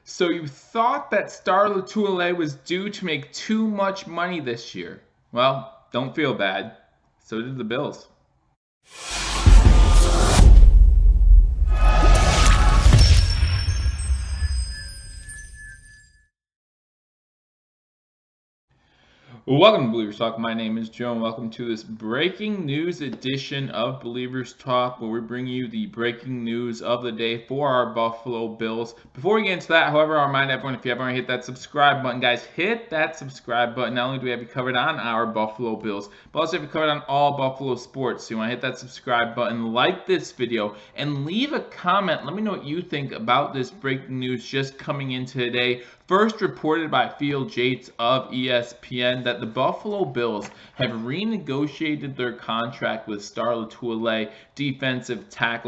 So you thought that Star Lotulelei was due to make too much money this year. Well, don't feel bad. So did the Bills. Welcome to Believers Talk. My name is Joe, and welcome to this breaking news edition of Believers Talk, where we bring you the breaking news of the day for our Buffalo Bills. Before we get into that, however, I remind everyone, if you haven't already hit that subscribe button, guys, hit that subscribe button. Not only do we have you covered on our Buffalo Bills, but also have you covered on all Buffalo sports. So you want to hit that subscribe button, like this video, and leave a comment. Let me know what you think about this breaking news just coming in today. First reported by Field Yates of ESPN that the Buffalo Bills have renegotiated their contract with Star Lotulelei,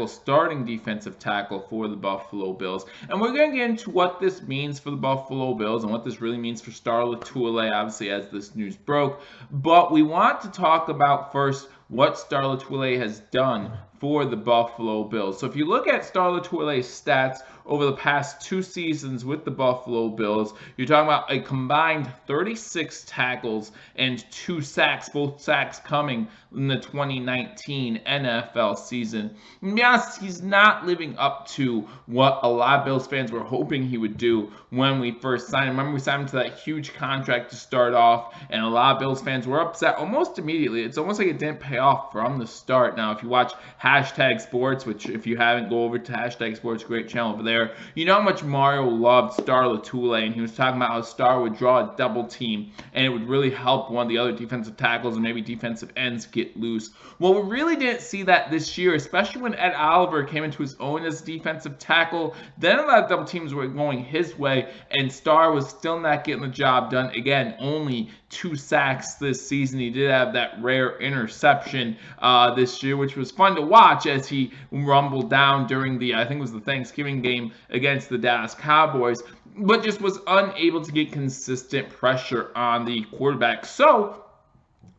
starting defensive tackle for the Buffalo Bills. And we're going to get into what this means for the Buffalo Bills and what this really means for Star Lotulelei, obviously, as this news broke. But we want to talk about first what Star Lotulelei has done for the Buffalo Bills. So if you look at Star Lotulelei's stats over the past 2 seasons with the Buffalo Bills, you're talking about a combined 36 tackles and 2 sacks, both sacks coming in the 2019 NFL season. And to be honest, he's not living up to what a lot of Bills fans were hoping he would do when we first signed him. Remember, we signed him to that huge contract to start off, and a lot of Bills fans were upset almost immediately. It's almost like it didn't pay off from the start. Now, if you watch Hashtag Sports, which if you haven't, go over to Hashtag Sports, great channel over there. You know how much Mario loved Star Lotulelei, and he was talking about how Star would draw a double team, and it would really help one of the other defensive tackles and maybe defensive ends get loose. Well, we really didn't see that this year, especially when Ed Oliver came into his own as defensive tackle. Then a lot of double teams were going his way, and Star was still not getting the job done. Again, only 2 sacks this season. He did have that rare interception this year, which was fun to watch as he rumbled down during the, I think it was the Thanksgiving game against the Dallas Cowboys, but just was unable to get consistent pressure on the quarterback. So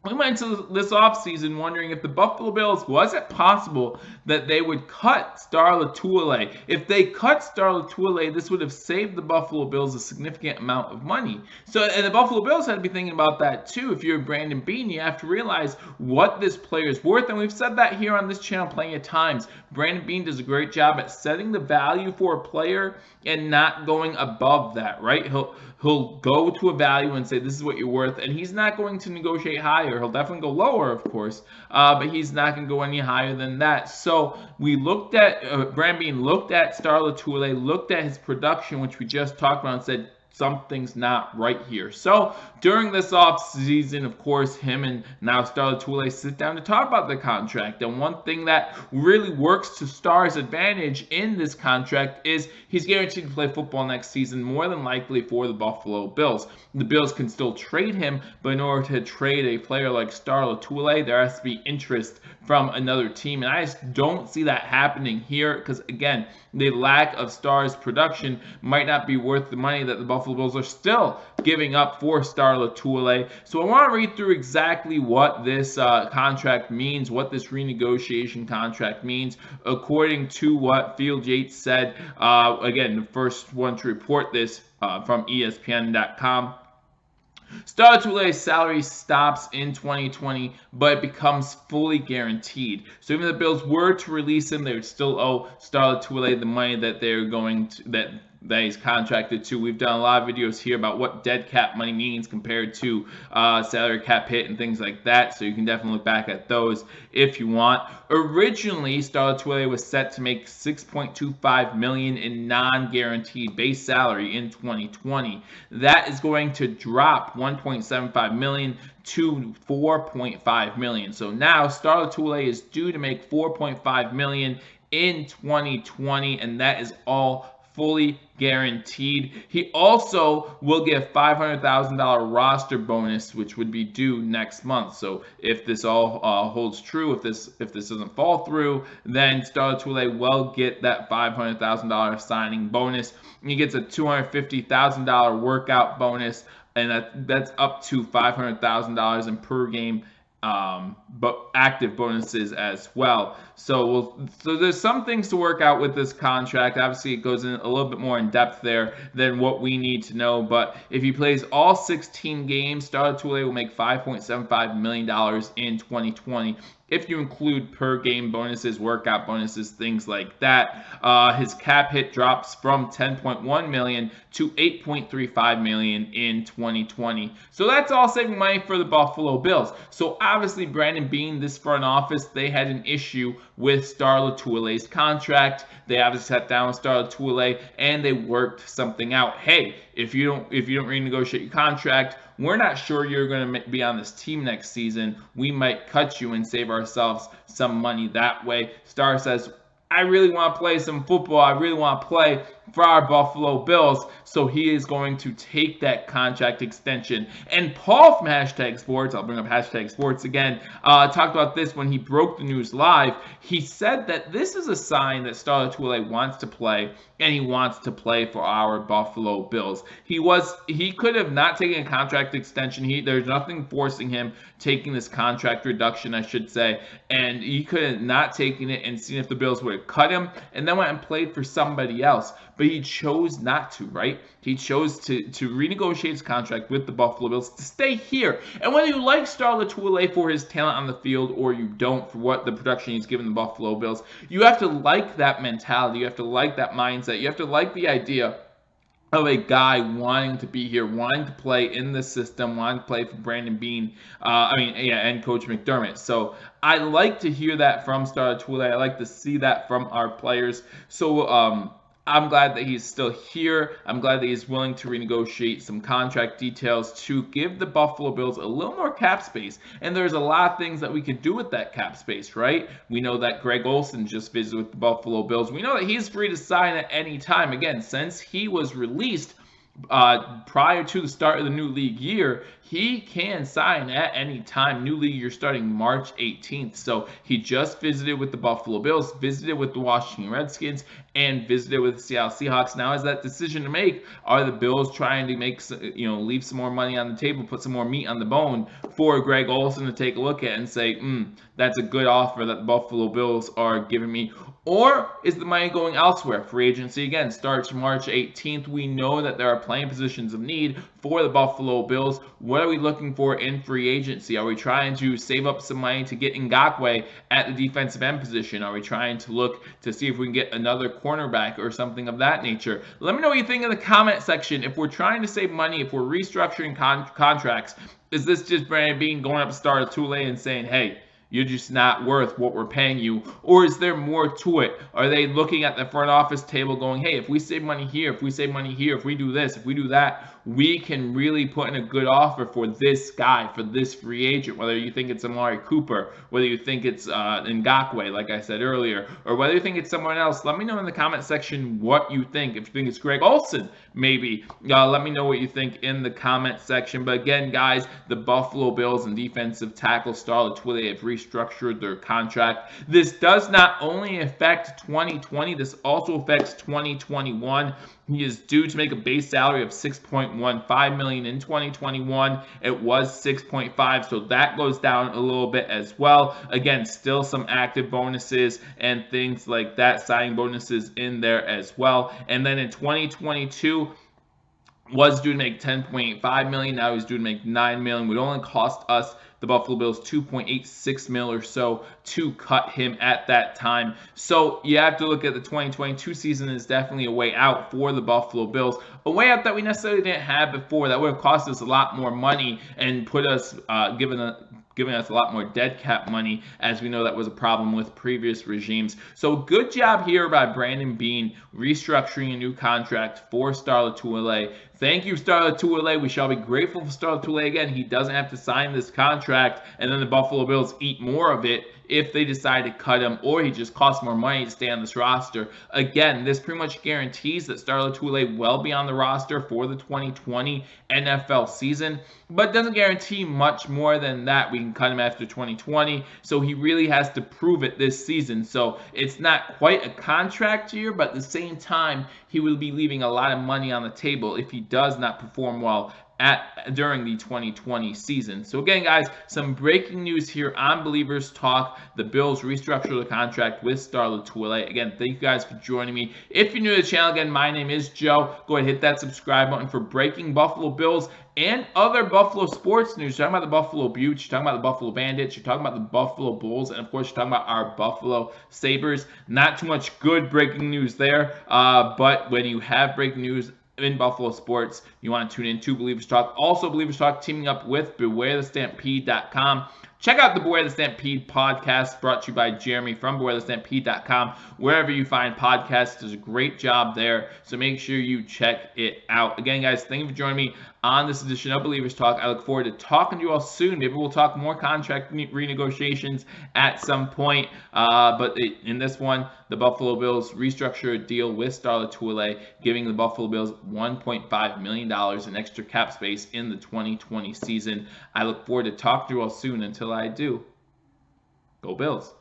we went into this offseason wondering if the Buffalo Bills, was it possible that they would cut Star Lotulelei? If they cut Star Lotulelei, this would have saved the Buffalo Bills a significant amount of money. So, and the Buffalo Bills had to be thinking about that too. If you're Brandon Beane, you have to realize what this player is worth. And we've said that here on this channel plenty of times. Brandon Beane does a great job at setting the value for a player and not going above that, right? He'll go to a value and say, this is what you're worth, and he's not going to negotiate higher. He'll definitely go lower, of course, but he's not going to go any higher than that. So we looked at, Brandon Beane looked at Star Lotulelei, looked at his production, which we just talked about, and said, something's not right here. So during this off season, of course, him and now Star Lotulelei sit down to talk about the contract. And one thing that really works to Star's advantage in this contract is he's guaranteed to play football next season, more than likely for the Buffalo Bills. The Bills can still trade him, but in order to trade a player like Star Lotulelei, there has to be interest from another team. And I just don't see that happening here because, again, the lack of Star's production might not be worth the money that the Buffalo Bills are still giving up for Star Lotulelei. So I want to read through exactly what this contract means, what this renegotiation contract means, according to what Field Yates said. Again, the first one to report this from ESPN.com. Star Lotulelei's salary stops in 2020, but it becomes fully guaranteed. So even if the Bills were to release him, they would still owe Star Lotulelei the money that they're going to, that he's contracted to. We've done a lot of videos here about what dead cap money means compared to salary cap hit and things like that, so you can definitely look back at those if you want. Originally, Star Lotulelei was set to make $6.25 million in non-guaranteed base salary in 2020. That is going to drop $1.75 million to $4.5 million. So now Star Lotulelei is due to make $4.5 million in 2020, and that is all fully guaranteed. He also will get a $500,000 roster bonus, which would be due next month. So if this all holds true, if this doesn't fall through, then Star Lotulelei will get that $500,000 signing bonus. He gets a $250,000 workout bonus, and that's up to $500,000 in per game but active bonuses as well. So there's some things to work out with this contract. Obviously, it goes in a little bit more in depth there than what we need to know. But if he plays all 16 games, Star Lotulelei will make $5.75 million in 2020. If you include per game bonuses, workout bonuses, things like that, his cap hit drops from $10.1 million to $8.35 million in 2020. So that's all saving money for the Buffalo Bills. So obviously, Brandon Beane, this front office, they had an issue with Star Lotulelei's contract. They obviously sat down with Star Lotulelei and they worked something out. Hey, if you don't renegotiate your contract, we're not sure you're going to be on this team next season. We might cut you and save ourselves some money that way. Star says, I really want to play some football. I really want to play for our Buffalo Bills. So he is going to take that contract extension. And Paul from Hashtag Sports, I'll bring up Hashtag Sports again, talked about this when he broke the news live. He said that this is a sign that Star Lotulelei wants to play, and he wants to play for our Buffalo Bills. He could have not taken a contract extension. There's nothing forcing him taking this contract reduction, I should say, and he could have not taken it and seen if the Bills would have cut him and then went and played for somebody else. But he chose not to, right? He chose to renegotiate his contract with the Buffalo Bills to stay here. And whether you like Star Lotulelei for his talent on the field or you don't for what the production he's given the Buffalo Bills, you have to like that mentality. You have to like that mindset. You have to like the idea of a guy wanting to be here, wanting to play in the system, wanting to play for Brandon Beane, and Coach McDermott. So I like to hear that from Star Lotulelei. I like to see that from our players. So I'm glad that he's still here. I'm glad that he's willing to renegotiate some contract details to give the Buffalo Bills a little more cap space. And there's a lot of things that we could do with that cap space, right? We know that Greg Olsen just visited with the Buffalo Bills. We know that he's free to sign at any time. Again, since he was released prior to the start of the new league year, he can sign at any time. New league year starting March 18th. So he just visited with the Buffalo Bills, visited with the Washington Redskins, and visited with the Seattle Seahawks. Now has that decision to make. Are the Bills trying to make, leave some more money on the table, put some more meat on the bone for Greg Olsen to take a look at and say, that's a good offer that the Buffalo Bills are giving me? Or is the money going elsewhere? Free agency, again, starts March 18th. We know that there are playing positions of need for the Buffalo Bills. What are we looking for in free agency? Are we trying to save up some money to get Ngakoue at the defensive end position? Are we trying to look to see if we can get another cornerback or something of that nature? Let me know what you think in the comment section. If we're trying to save money, if we're restructuring contracts, is this just Brandon Beane going up to Star Lotulelei and saying, hey, you're just not worth what we're paying you? Or is there more to it? Are they looking at the front office table going, hey, if we save money here, if we save money here, if we do this, if we do that, we can really put in a good offer for this guy, for this free agent, whether you think it's Amari Cooper, whether you think it's Ngakoue, like I said earlier, or whether you think it's someone else. Let me know in the comment section what you think. If you think it's Greg Olsen, maybe, let me know what you think in the comment section. But again, guys, the Buffalo Bills and defensive tackle Star Lotulelei have restructured their contract. This does not only affect 2020, this also affects 2021. He is due to make a base salary of $6.15 million in 2021. It was $6.5, so that goes down a little bit as well. Again, still some active bonuses and things like that, signing bonuses in there as well. And then in 2022, was due to make $10.85 million. Now he's due to make $9 million. Would only cost us, the Buffalo Bills, $2.86 million or so to cut him at that time. So you have to look at the 2022 season as definitely a way out for the Buffalo Bills. A way out that we necessarily didn't have before. That would have cost us a lot more money and put us, giving us a lot more dead cap money, as we know that was a problem with previous regimes. So good job here by Brandon Beane, restructuring a new contract for Star Lotulelei. Thank you, Star Lotulelei. We shall be grateful for Star Lotulelei again. He doesn't have to sign this contract, and then the Buffalo Bills eat more of it if they decide to cut him, or he just costs more money to stay on this roster. Again, this pretty much guarantees that Star Lotulelei will be on the roster for the 2020 NFL season, but doesn't guarantee much more than that. We can cut him after 2020, so he really has to prove it this season. So it's not quite a contract year, but at the same time, he will be leaving a lot of money on the table if he does not perform well during the 2020 season. So again, guys, some breaking news here on Believers Talk. The Bills restructure the contract with Star Lotulelei. Again, thank you guys for joining me. If you're new to the channel, again, my name is Joe. Go ahead and hit that subscribe button for breaking Buffalo Bills and other Buffalo sports news. You're talking about the Buffalo Buttes, you're talking about the Buffalo Bandits, you're talking about the Buffalo Bulls, and of course, you're talking about our Buffalo Sabres. Not too much good breaking news there, but when you have breaking news in Buffalo sports, you want to tune in to Believers Talk. Also, Believers Talk teaming up with BewareTheStampede.com. Check out the Beware the Stampede podcast brought to you by Jeremy from BewareTheStampede.com. Wherever you find podcasts, does a great job there, so make sure you check it out. Again, guys, thank you for joining me on this edition of Believers Talk. I look forward to talking to you all soon. Maybe we'll talk more contract renegotiations at some point. But in this one, the Buffalo Bills restructure a deal with Star Lotulelei, giving the Buffalo Bills $1.5 million in extra cap space in the 2020 season. I look forward to talking to you all soon. Until I do, go Bills.